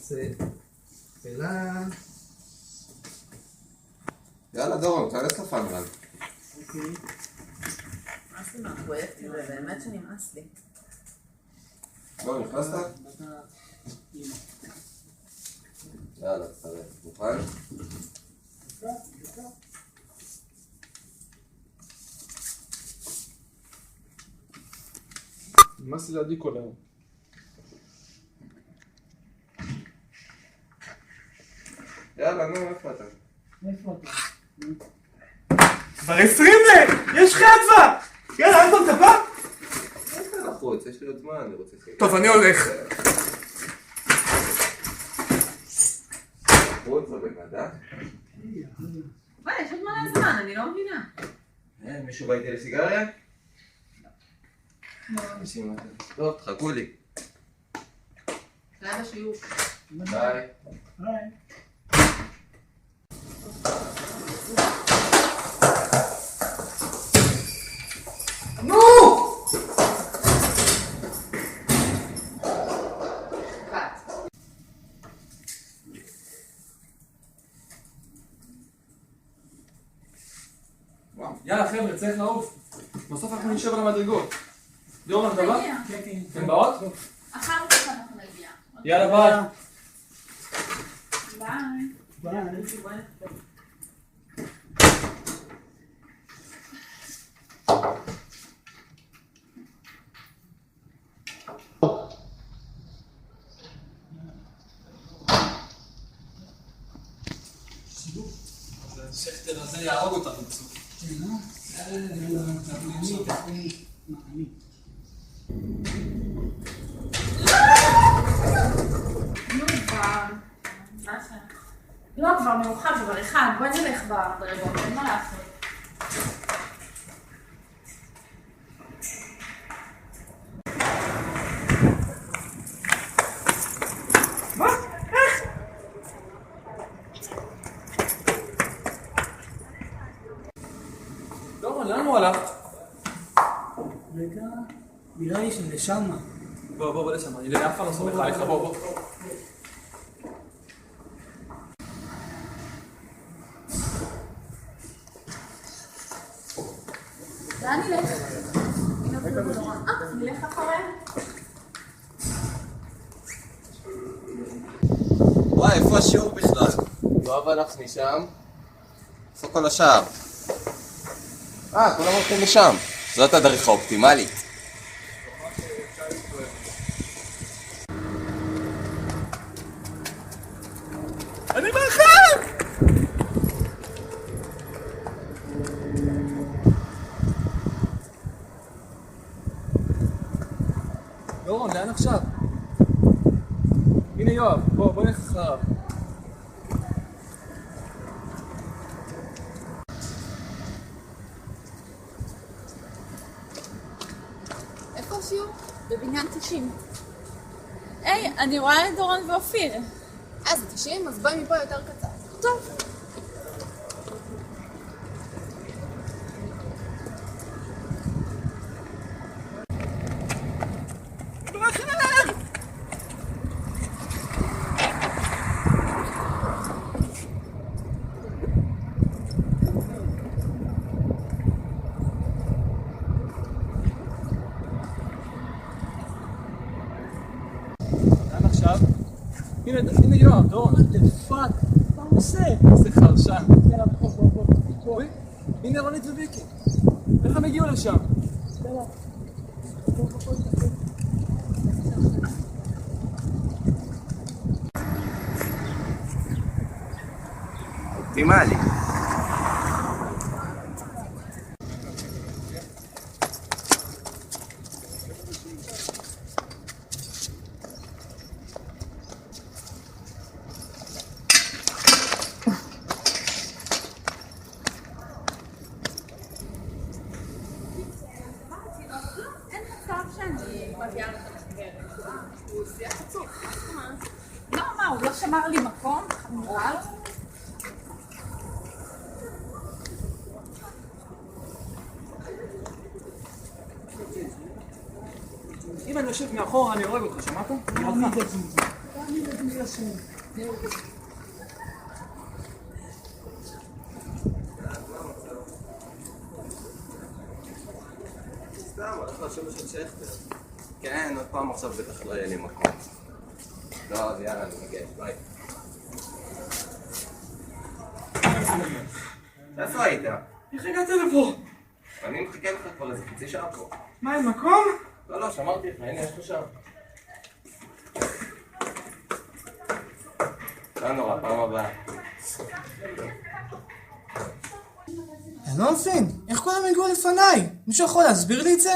שאלה... יאללה דורון, תכנס לפאנל. אוקיי. נמאס לי מהפרויקט הזה, באמת שנמאס לי. לא, נכנסת? יאללה, תצטרף. מוכן? נמאס לי להדליק כל היום. יאללה, נו, איפה אתה? איפה אתה? כבר 20 יש לך אצבע! יאללה, אנטון, אתה בא? איך אתה לחוץ? יש לי עוד זמן, אני רוצה סיגר. טוב, אני הולך. לחוץ או בגדה? מה, יש עוד מלא זמן, אני לא מבינה. מישהו בא איתי לסיגריה? טוב, תחכו לי. לילה שיעור. ביי. ביי. נו! יאללה חבר'ה, צריך לעוף. בסוף אנחנו נשב על המדרגות. דורון, אתה בא? כן, כן. אתם באות? אחר כך אנחנו נגיע. יאללה, ביי. ביי. ביי. השכתר הזה יהרוג אותנו בסוף. לא, כבר מאוחר, כבר אחד, בואי נלך בדרגות, אין מה לעשות. דורון, לאן הוא הלך? רגע, נראה לי שזה שמה. בוא לשם, אני לאף פעם לא סומך עליך, בוא. לאן נלך? נלך אחריהם? וואי, איפה השיעור בכלל? יואב הלך משם. איפה כל השאר? כולם הולכים לשם. זאת הדרך האופטימלית. אני מאחר! דורון, לאן עכשיו? הנה יואב, בוא נלך אחריו. איפה השיעור? בבניין 90. היי, אני רואה את דורון ואופיר. זה 90, אז בואי מפה יותר קצר. טוב. לאן עכשיו? הנה יואב, דורון. פאק, מה הוא עושה? איזה חרשן. יאללה, בוא. הנה רונית וויקי. איך הם הגיעו לשם? יאללה. אופטימלי. הוא לא שמר לי מקום? נראה לו? אם אני יושב מאחור, אני הורג אותך, שמעת? אני אגיד את זה. סתם, הולך לשבת של שכטר. כן, עוד פעם עכשיו בטח לא יהיה לי מקום. לא, אז יאללה, אני מגיע, ביי. איפה היית? איך הגעת לפה? אני מחכה לך כבר איזה חצי שעה פה. מה, אין מקום? לא, שמרתי לך, הנה, יש לך שם. לא נורא, פעם הבאה. אני לא מבין, איך כולם הגיעו לפניי? מישהו יכול להסביר לי את זה?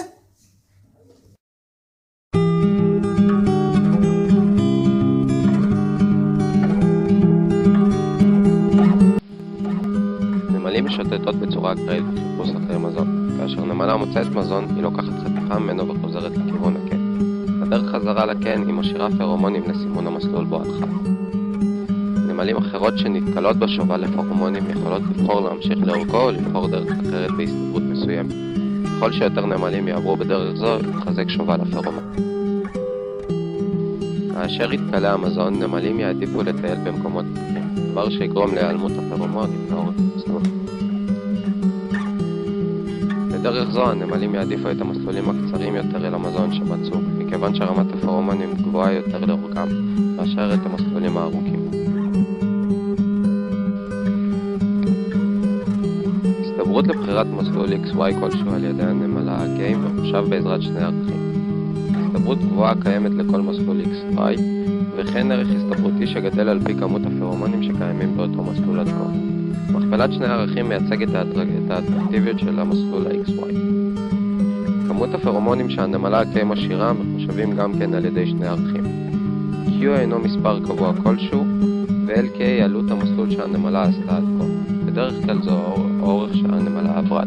נמלים משוטטות בצורה אקראית בחיפוש אחרי מזון. כאשר נמלה מוצאת מזון, היא לוקחת חתיכה ממנו וחוזרת לכיוון הקן. בדרך חזרה לקן היא משאירה פרומונים לסימון המסלול בו הלכה. נמלים אחרות שנתקלות בשובל לפרומונים יכולות לבחור להמשיך לאורכו או לבחור דרך אחרת בהסתברות מסוימת. ככל שיותר נמלים יעברו בדרך זו, יתחזק שובל הפרומון. כאשר יתקלה המזון, נמלים יעדיפו לטייל במקומות פתוחים, דבר שיגרום להיעלמות הפרומונים לאורך המסלול. בדרך זו, הנמלים יעדיפו את המסלולים הקצרים יותר אל המזון שמצאו, מכיוון שרמת הפרומונים גבוהה יותר לאורכם, מאשר את המסלולים הארוכים. הסתברות לבחירת מסלול XY כלשהו על ידי הנמלה הגיים מחושב בעזרת שני ערכים. הסתברות גבוהה קיימת לכל מסלול XY, וכן ערך הסתברותי שגדל על פי כמות הפרומונים שקיימים באותו מסלול עד כה. מכפלת שני הערכים מייצגת את האטרקטיביות של המסלול ה-XY. כמות הפרומונים שהנמלה הגיים משאירה מחושבים גם כן על ידי שני ערכים. Q אינו מספר קבוע כלשהו, ו-LK היא עלות המסלול שהנמלה עשתה עד כה. בדרך כלל זו האורך שהנמלה עברה.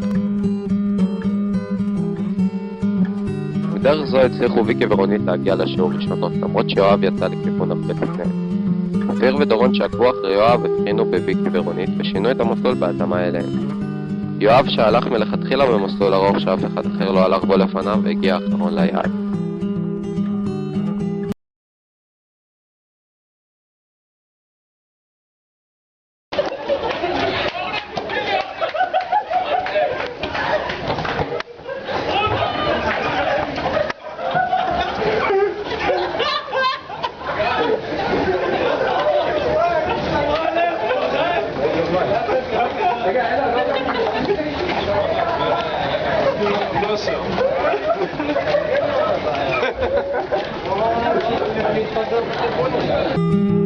בדרך זו הצליחו ויקי ורונית להגיע לשיעור ראשונות, למרות שיואב יצא לכיוון הרבה לפניהם. אופיר ודורון שעקבו אחרי יואב הבחינו בוויקי ורונית ושינו את המסלול בהתאמה אליהם. יואב שהלך מלכתחילה במסלול ארוך שאף אחד אחר לא הלך בו לפניו והגיע האחרון ליעד. לא